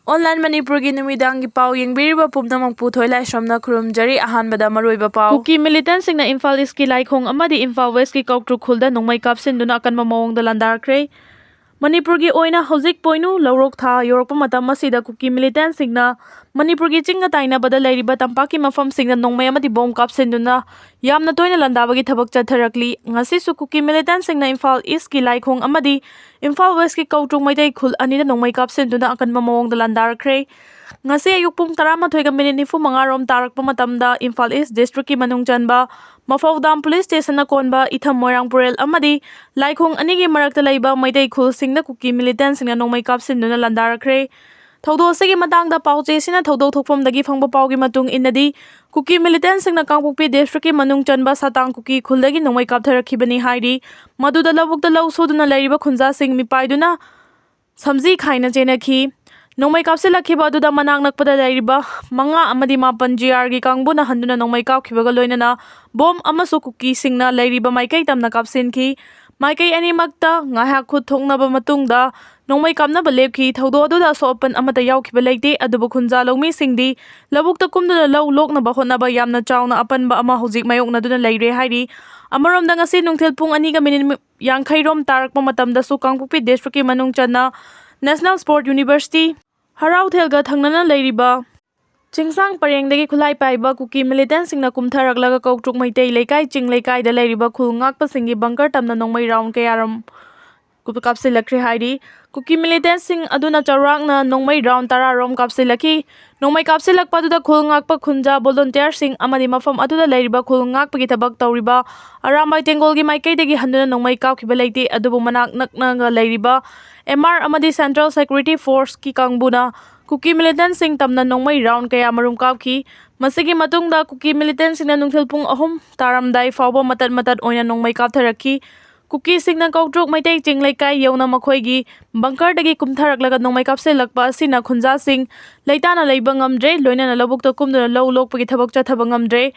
Online Manipuri numidangi pau yengbiriba pumnamang puthoi lai somna khurumjari ahanbada maroiba pau Kuki militant singna Imphal East ki laikhong amadi Imphal West ki Kauktruk khulda nongmai kapsinduna akanba mawongda landarkhre Manipur ki oina hojik poinu lawrok tha yorokpa matam masida Kuki militant singna Manipur ki chinga taina bada lairiba tampaki mafam singna nongmai amadi bom kapsinduna yamna toina landabagi thabak chatharakli ngasi su Kuki militant singna Imphal East ki laikhong amadi Imphal West ki Kautruk maitai khul anida nongmai kapsinduna akanba mawongda landarkhre ngasi ayuk pung 13:45 rom tarakpa matamda Imphal East district ki manung chanba Mafaudam police station na konba itham moirangpurel amadi laikhong anigi marakta laiba maitai khul singna Kuki militant singna nongmai kapsinduna landarkhre Thodo segi matangda pauche sina thodo thokfamdagi phangba paugi matung inadi Kuki militant singna Kangpokpi district ki manung chanba satang Kuki khulagi nongmai kaptharakhibani hairi maduda labukda law soduna lairiba khunja sing mipaiduna samji khaina chenakhi Nongmai kapsilakhiba aduda manang nakpada lairiba manga amadi mapan GR gi kangbuna handuna nongmai kapkhibaga loinana bom amasu Kuki singna lairiba maikai tamna kapsinki maikai animakta ngahak khut thongnaba matungda nongmai kapnaba lepki thodo aduda sopan amata yaukhiba leite adubu khunja lawmi singdi labukta kumduna law loknaba hotnaba yamna chawna apanba ama hojik mayokna duna laire hairi amaromda ngasi nungthil pung 2:50 rom tarakpa matamda su Kangpokpi district ki manung channa National Sport University Harau thelga thangnana lairiba Chingsang parengdagi khulai paiba Kuki militant singna kumtharaklaga Kautruk maitai leikai ching leikai da lairiba khul ngakpa singi bunker tamna nongmai round kayaram kapsilakre hairi Kuki militant sing aduna chawrakna nongmai round 10 rom kapsilaki nongmai kapsilakpa duda khul ngakpa khunja volunteer sing amadi mafam aduda lairiba khul ngakpa gi thabak tawriba arambai tengolgi maikai dagi handuna nongmai kapkhiba leite adubu manak nakna lairiba MR amadi Central Security Force ki kangbuna Kuki militant sing tamna nongmai round kaya marum kapki masigi matungda Kuki militant singna nungthil pung 3 taramdai fawba matat oina nongmai kaptharakhi Kuki singna Kautruk maitai chinglaikai yona makhoigi bunker dagi kumtharaklaga nongmai kapselakpa asina khunja sing leitana leiba ngamdre loinana labukta kumduna law lokpagi thabak chathaba ngamdre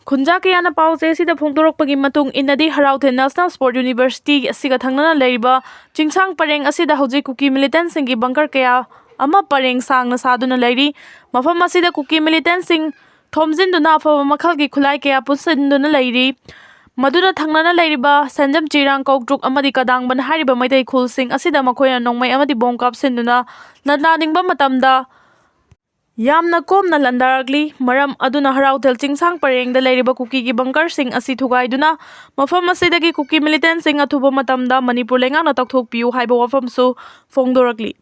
Khunja kayana pause sida phongdorokpagi matung inadi Harauthe National Sport University asiga thangnana leiriba Chingsang pareng asida hojik Kuki militant singi bunker kaya ama pareng sangna saduna leiri mafam asida Kuki militant sing thomjinduna afaba makhalgi khulai kaya pusinduna leiri Madura thangnana leiriba Sanjam Chirang Kautruk amadi kadangban hariba maitai khul sing asida makhoina nongmai amadi bom kapsinduna nadnadingba matamda Yamna komna landarakli maram aduna Harauthel Chingsang parengda leiriba Kuki gi bunker sing asi thugaiduna mafam asidagi Kuki militant sing athuba matamda Manipur lengana takthokpiu haiba wafam su phongdorakli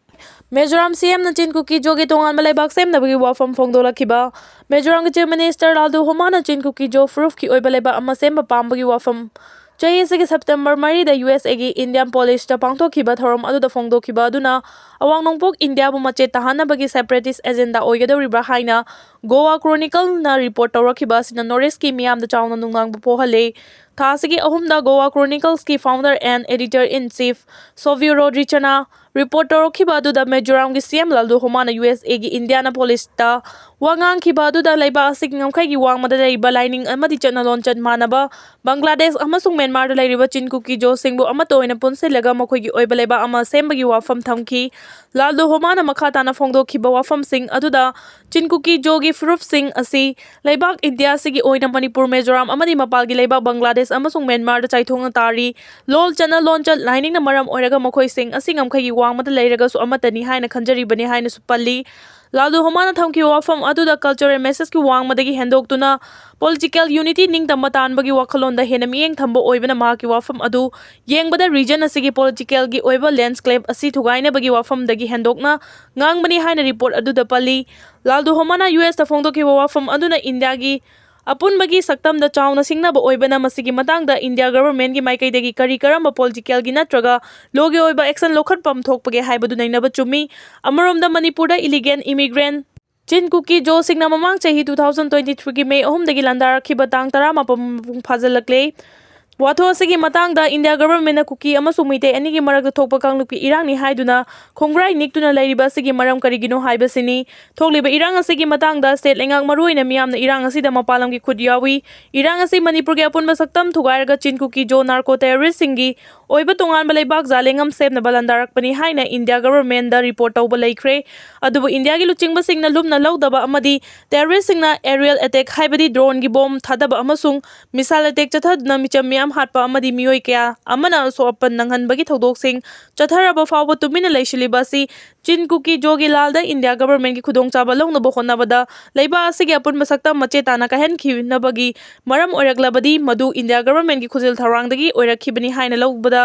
Mizoram CM na Chin Kuki jogi tongan malaibak sem nabagi wafam phongdolakhiba Mizoram Chief Minister Laldu Homana Chin Kuki jo proof ki oiba leba ama semba pambagi wafam Chahi sigi September 3 da USA gi Indian Police ta pangthokhiba thorom aduda phongdokhiba aduna awang nongpok India bu mache tahanabagi separatist agenda oigadoriba haina Goa Chronicle na report tawrakhiba sina Norris ki miyam da chawna nungang bu pohale Thasigi ahumda Goa Chronicles ki founder and editor-in-chief Sovio Rodrichana report tawrakhiba aduda Mizoram gi CM Laldu Homana USA gi Indianapolis ta wangang khiba aduda leiba asik ngamkhai gi wangmada leiba lining amadi chanalon chan manaba Bangladesh amasung Myanmar da leiriba Chin Kuki jo singbu amato oina punsilaga makhoi gi oiba leiba ama sembagi wafam thamki Laldu Homana makhatana phongdokhiba wafam sing aduda Chin Kuki jo gi proof sing asi leibak India sigi oina Manipur Mizoram amadi mapal gi leibak Bangladesh amasung Myanmar da chaithong tari lol channel launch lining na maram oiraga makhoi sing asi ngamkhai gi wangmada leiraga su amatani haina khanjari bani haina su palli Laldu Homana thamki wafam aduda cultural message ki wangmadagi hendoktuna political unity ning tamatan bagi wakhalonda hena mieng thambo oibana ma ki wafam adu yengbada region asigi political gi oiba landscape asi thugaina bagi wafam dagi hendokna ngangbani haina report aduda palli Laldu Homana US ta phongdokhi wafam aduna India gi Apun bagi saktam da chawna singna ba oibana masigi matang da India government gi maikai dagi kari karamba political gi natraga logi oiba action lokhat pam thokpage haibadu nainaba chumi amarom da Manipur da illegal immigrant Chin Kuki jo singna mamang chahi 2023 gi May 3 dagi landarakhiba tang 10 phajalakle Watho asigi matang da India government na Kuki amasung Meitei anigi marakta thokpa kanglupi irang ni haiduna khongrai niktuna lairiba asigi maram karigino haibasini thokliba irang asigi matang da state lengak maruina miyamna irang asida mapalam gi khud yawi irang asi Manipur gi apunba saktam thugairaga Chin Kuki jo narco terrorist singi ꯑꯣꯏꯕ ꯇꯣꯉꯥꯟꯕ ꯂꯩꯕꯥꯛ ꯖꯥꯂꯦꯡꯉꯝ ꯁꯦꯝꯅꯕ ꯂꯥꯟꯗꯥꯔꯛꯄꯅꯤ ꯍꯥꯏꯅ India ꯒꯚꯔꯟꯃꯦꯟꯠꯗ report ꯇꯧꯕ ꯂꯩꯈ꯭ꯔꯦ꯫ ꯑꯗꯨꯕꯨ ꯏꯟꯗꯤꯌꯥꯒꯤ ꯂꯨꯆꯤꯡꯕꯁꯤꯡꯅ ꯂꯨꯝꯅ ꯂꯧꯗꯕ ꯑꯃꯗꯤ ꯇꯦꯔꯣꯔꯤꯁꯁꯤꯡꯅ ꯑꯦꯔꯤꯌꯦꯜ ꯑꯦꯇꯦꯛ ꯍꯥꯏꯕꯗꯤ ꯗ꯭ꯔꯣꯟꯒꯤ ꯕꯣꯝ ꯊꯥꯗꯕ ꯑꯃꯁꯨꯡ ꯃꯤꯁꯥꯏꯜ ꯑꯦꯇꯦꯛ ꯆꯠꯊꯗꯨꯅ ꯃꯤꯆꯝ ꯃꯤꯌꯥꯝ ꯍꯥꯠꯄ ꯑꯃꯗꯤ ꯃꯤꯑꯣꯏ ꯀꯌꯥ ꯑꯃꯅ ꯑꯁꯣꯛ-ꯑꯄꯟ ꯅꯪꯍꯟꯕꯒꯤ ꯊꯧꯗꯣꯛꯁꯤꯡ ꯆꯠꯊꯔꯕ ꯐꯥꯎꯕ ꯇꯨꯃꯤꯟꯅ ꯂꯩꯁꯤꯜꯂꯤꯕ ꯑꯁꯤ ꯆꯤꯟ ꯀꯨꯀꯤ ꯖꯣꯒꯤ ꯂꯥꯜꯗ ꯏꯟꯗꯤꯌꯥ ꯒꯚꯔꯟꯃꯦꯟꯠꯀꯤ ꯈꯨꯗꯣꯡꯆꯥꯕ ꯂꯧꯅꯕ ꯍꯣꯠꯅꯕꯗ ꯂꯩꯕꯥꯛ ꯑꯁꯤꯒꯤ ꯑꯄꯨꯟꯕ ꯁꯛꯇꯝ ꯃꯆꯦ ꯇꯥꯅ ꯀꯥꯏꯍꯟꯈꯤꯅꯕꯒꯤ ꯃꯔꯝ ꯑꯣꯏꯔꯛꯂꯕꯗꯤ ꯃꯗꯨ ꯏꯟꯗꯤꯌꯥ ꯒꯚꯔꯟꯃꯦꯟꯠꯀꯤ ꯈꯨꯖꯤꯜ ꯊꯧꯔꯥꯡꯗꯒꯤ ꯑꯣꯏꯔꯛꯈꯤꯕꯅꯤ ꯍꯥꯏꯅ ꯂꯧꯕꯗ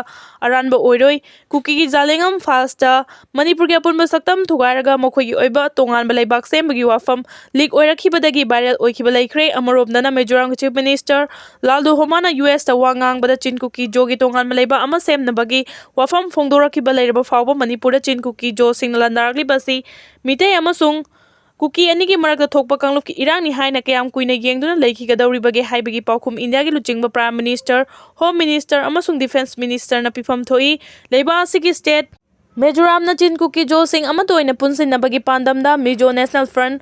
ꯑꯔꯥꯟꯕ ꯑꯣꯏꯔꯣꯏ꯫ ꯀꯨꯀꯤꯒꯤ ꯖꯥꯂꯦꯡꯉꯝ ꯐꯥꯜꯁꯇ ꯃꯅꯤꯄꯨꯔꯒꯤ ꯑꯄꯨꯟꯕ ꯁꯛꯇꯝ ꯊꯨꯒꯥꯏꯔꯒ ꯃꯈꯣꯏꯒꯤ ꯑꯣꯏꯕ ꯇꯣꯉꯥꯟꯕ ꯂꯩꯕꯥꯛ ꯁꯦꯝꯕꯒꯤ ꯋꯥꯐꯝ ꯂꯤꯛ ꯑꯣꯏꯔꯛꯈꯤꯕꯗꯒꯤ ꯚꯥꯏꯔꯦꯜ ꯑꯣꯏꯈꯤꯕ ꯂꯩꯈ꯭ꯔꯦ꯫ ꯑꯃꯔꯣꯝꯗꯅ ꯃꯤꯖꯣꯔꯥꯝꯒꯤ ꯆꯤꯐ ꯃꯤꯅꯤꯁꯇꯔ ꯂꯥꯜꯗꯨ ꯍꯣꯃꯥꯅ ꯌꯨ.ꯑꯦꯁꯇ ꯋꯥ ꯉꯥꯡꯕꯗ ꯆꯤꯟ ꯀꯨꯀꯤ ꯖꯣꯒꯤ ꯇꯣꯉꯥꯟꯕ ꯂꯩꯕꯥꯛ ꯑꯃ ꯁꯦꯝꯅꯕꯒꯤ ꯋꯥꯐꯝ ꯐꯣꯡꯗꯣꯔꯛꯈꯤꯕ ꯂꯩꯔꯕ ꯐꯥꯎꯕ ꯃꯅꯤꯄꯨꯔꯗ ꯆꯤꯟ ꯀꯨꯀꯤ ꯖꯣꯁꯤꯡꯅ ꯂꯥꯟꯗꯥꯔꯛꯂꯤꯕ ꯑꯁꯤ ꯃꯤꯇꯩ ꯑꯃꯁꯨꯡ ꯀꯨꯀꯤ ꯑꯅꯤꯒꯤ ꯃꯔꯛꯇ ꯊꯣꯛꯄ ꯀꯥꯡꯂꯨꯞꯀꯤ ꯏꯔꯥꯡꯅꯤ ꯍꯥꯏꯅ ꯀꯌꯥꯝ ꯀꯨꯏꯅ ꯌꯦꯡꯗꯨꯅ ꯂꯩꯈꯤꯒꯗꯧꯔꯤꯕꯒꯦ ꯍꯥꯏꯕꯒꯤ ꯄꯥꯎꯈꯨꯝ ꯏꯟꯗꯤꯌꯥꯒꯤ ꯂꯨꯆꯤꯡꯕ ꯄ꯭ꯔꯥꯏꯝ ꯃꯤꯅꯤꯁꯇꯔ, ꯍꯣꯝ ꯃꯤꯅꯤꯁꯇꯔ ꯑꯃꯁꯨꯡ ꯗꯤꯐꯦꯟꯁ ꯃꯤꯅꯤꯁꯇꯔꯅ ꯄꯤꯐꯝ ꯊꯣꯛꯏ꯫ ꯂꯩꯕꯥꯛ ꯑꯁꯤꯒꯤ ꯁ꯭ꯇꯦꯠ ꯃꯤꯖꯣꯔꯥꯝꯅ ꯆꯤꯟ ꯀꯨꯀꯤ ꯖꯣꯁꯤꯡ ꯑꯃꯠꯇ ꯑꯣꯏꯅ ꯄꯨꯟꯁꯤꯟꯅꯕꯒꯤ ꯄꯥꯟꯗꯝꯗ ꯃꯤꯖꯣ ꯅꯦꯁꯅꯦꯜ ꯐ꯭ꯔꯟꯠ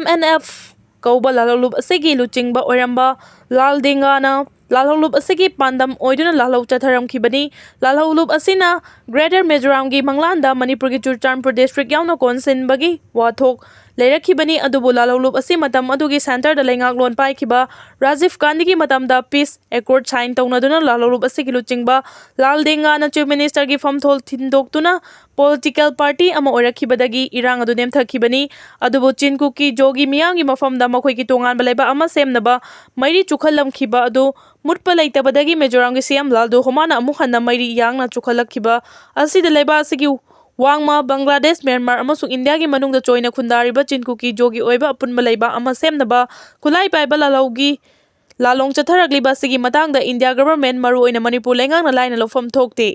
(MNF) ꯀꯧꯕ ꯂꯥꯜꯍꯧꯂꯨꯞ ꯑꯁꯤꯒꯤ ꯂꯨꯆꯤꯡꯕ ꯑꯣꯏꯔꯝꯕ ꯂꯥꯜꯗꯦꯡꯒꯥꯅ ꯂꯥꯜꯍꯧꯂꯨꯞ ꯑꯁꯤꯒꯤ ꯄꯥꯟꯗꯝ ꯑꯣꯏꯗꯨꯅ ꯂꯥꯜꯍꯧ ꯆꯠꯊꯔꯝꯈꯤꯕꯅꯤ꯫ ꯂꯥꯜꯍꯧꯂꯨꯞ ꯑꯁꯤꯅ ꯒ꯭ꯔꯦꯇꯔ ꯃꯤꯖꯣꯔꯥꯝꯒꯤ ꯃꯪꯂꯥꯟꯗ ꯃꯅꯤꯄꯨꯔꯒꯤ ꯆꯨꯔꯆꯥꯟꯄꯨꯔ ꯗꯤꯁꯇ꯭ꯔꯤꯛ ꯌꯥꯎꯅ ꯀꯣꯟꯁꯤꯟꯕꯒꯤ ꯋꯥꯊꯣꯛ ꯂꯩꯔꯛꯈꯤꯕꯅꯤ꯫ ꯑꯗꯨꯕꯨ ꯂꯥꯜꯍꯧꯂꯨꯞ ꯑꯁꯤ ꯃꯇꯝ ꯑꯗꯨꯒꯤ ꯁꯦꯟꯇꯔꯗ ꯂꯩꯉꯥꯛꯂꯣꯟ ꯄꯥꯏꯈꯤꯕ ꯔꯥꯖꯤꯚ ꯒꯥꯟꯙꯤꯒꯤ ꯃꯇꯝꯗ ꯄꯤꯁ ꯑꯦꯀꯣꯔꯗ ꯁꯥꯏꯟ ꯇꯧꯅꯗꯨꯅ ꯂꯥꯜꯍꯧꯂꯨꯞ ꯑꯁꯤꯒꯤ ꯂꯨꯆꯤꯡꯕ ꯂꯥꯜꯗꯦꯡꯒꯥꯅ ꯆꯤꯐ ꯃꯤꯅꯤꯁꯇꯔꯒꯤ ꯐꯝꯊꯣꯜ ꯊꯤꯟꯗꯣꯛꯇꯨꯅ ꯄꯣꯂꯤꯇꯤꯀꯦꯜ ꯄꯥꯔꯇꯤ ꯑꯃ ꯑꯣꯏꯔꯛꯈꯤꯕꯗꯒꯤ ꯏꯔꯥꯡ ꯑꯗꯨ ꯅꯦꯝꯊꯈꯤꯕꯅꯤ꯫ ꯑꯗꯨꯕꯨ ꯆꯤꯟ ꯀꯨꯀꯤ ꯖꯣꯒꯤ ꯃꯤꯌꯥꯝꯒꯤ ꯃꯐꯝꯗ ꯃꯈꯣꯏꯒꯤ ꯇꯣꯉꯥꯟꯕ ꯂꯩꯕꯥꯛ ꯑꯃ ꯁꯦꯝꯅꯕ ꯃꯩꯔꯤ ꯆꯨꯈꯠꯂꯝꯈꯤꯕ ꯑꯗꯨ ꯃꯨꯠꯄ ꯂꯩꯇꯕꯗꯒꯤ ꯃꯤꯖꯣꯔꯥꯝꯒꯤ ꯁꯤ.ꯑꯦꯝ ꯂꯥꯜꯗꯨ ꯍꯣꯃꯥꯅ ꯑꯃꯨꯛ ꯍꯟꯅ ꯃꯩꯔꯤ ꯌꯥꯡꯅ ꯆꯨꯈꯠꯂꯛꯈꯤꯕ ꯑꯁꯤꯗ ꯂꯩꯕꯥꯛ ꯑꯁꯤꯒꯤ ꯋꯥꯡꯃ, ꯕꯪꯒ꯭ꯂꯥꯗꯦꯁ, ꯃ꯭ꯌꯥꯟꯃꯥꯔ ꯑꯃꯁꯨꯡ ꯏꯟꯗꯤꯌꯥꯒꯤ ꯃꯅꯨꯡꯗ ꯆꯣꯏꯅ ꯈꯨꯟꯗꯥꯔꯤꯕ ꯆꯤꯟ ꯀꯨꯀꯤ ꯖꯣꯒꯤ ꯑꯣꯏꯕ ꯑꯄꯨꯟꯕ ꯂꯩꯕꯥꯛ ꯑꯃ ꯁꯦꯝꯅꯕ ꯈꯨꯠꯂꯥꯏ ꯄꯥꯏꯕ ꯂꯥꯜꯍꯧꯒꯤ ꯂꯥꯂꯣꯡ ꯆꯠꯊꯔꯛꯂꯤꯕ ꯑꯁꯤꯒꯤ ꯃꯇꯥꯡꯗ ꯏꯟꯗꯤꯌꯥ ꯒꯚꯔꯟꯃꯦꯟꯠ, ꯃꯔꯨꯑꯣꯏꯅ ꯃꯅꯤꯄꯨꯔ ꯂꯩꯉꯥꯛꯅ ꯂꯥꯏꯅ ꯂꯧꯐꯝ ꯊꯣꯛꯇꯦ꯫